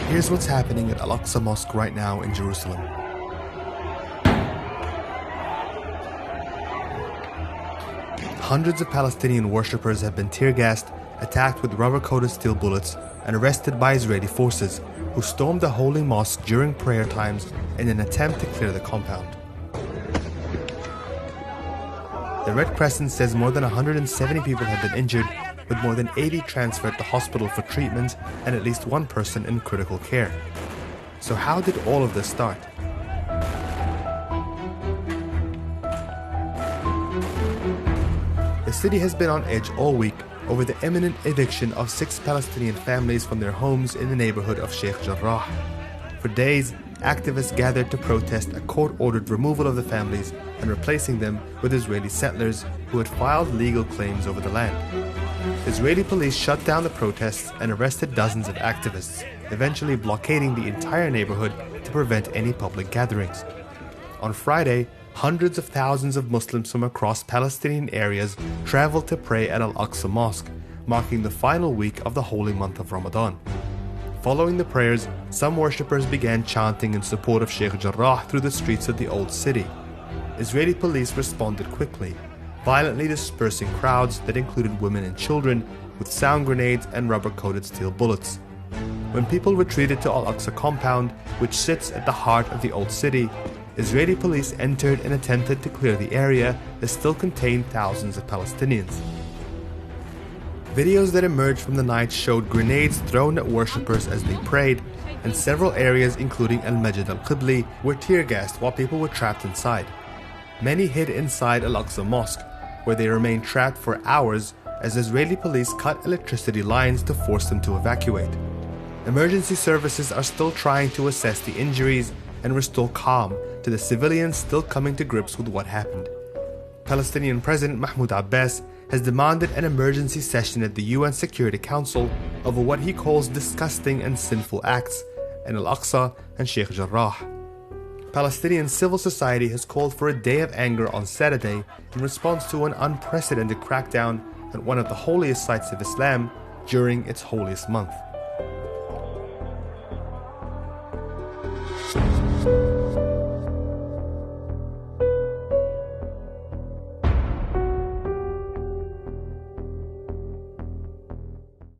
Here's what's happening at Al-Aqsa Mosque right now in Jerusalem. Hundreds of Palestinian worshippers have been tear-gassed, attacked with rubber-coated steel bullets, and arrested by Israeli forces, who stormed the holy mosque during prayer times in an attempt to clear the compound. The Red Crescent says more than 170 people have been injured, with more than 80 transferred to hospital for treatment and at least one person in critical care. So how did all of this start? The city has been on edge all week over the imminent eviction of 6 Palestinian families from their homes in the neighborhood of Sheikh Jarrah. For days, activists gathered to protest a court-ordered removal of the families and replacing them with Israeli settlers who had filed legal claims over the land. Israeli police shut down the protests and arrested dozens of activists, eventually blockading the entire neighborhood to prevent any public gatherings. On Friday, hundreds of thousands of Muslims from across Palestinian areas traveled to pray at Al-Aqsa Mosque, marking the final week of the holy month of Ramadan. Following the prayers, some worshippers began chanting in support of Sheikh Jarrah through the streets of the old city. Israeli police responded quickly, violently dispersing crowds that included women and children with sound grenades and rubber-coated steel bullets. When people retreated to Al-Aqsa compound, which sits at the heart of the old city, Israeli police entered and attempted to clear the area that still contained thousands of Palestinians. Videos that emerged from the night showed grenades thrown at worshippers as they prayed, and several areas including Al-Masjid Al-Qibli were tear-gassed while people were trapped inside. Many hid inside Al-Aqsa Mosque, where they remained trapped for hours as Israeli police cut electricity lines to force them to evacuate. Emergency services are still trying to assess the injuries and restore calm to the civilians still coming to grips with what happened. Palestinian President Mahmoud Abbas has demanded an emergency session at the UN Security Council over what he calls disgusting and sinful acts in Al-Aqsa and Sheikh Jarrah. Palestinian civil society has called for a day of anger on Saturday in response to an unprecedented crackdown at one of the holiest sites of Islam during its holiest month.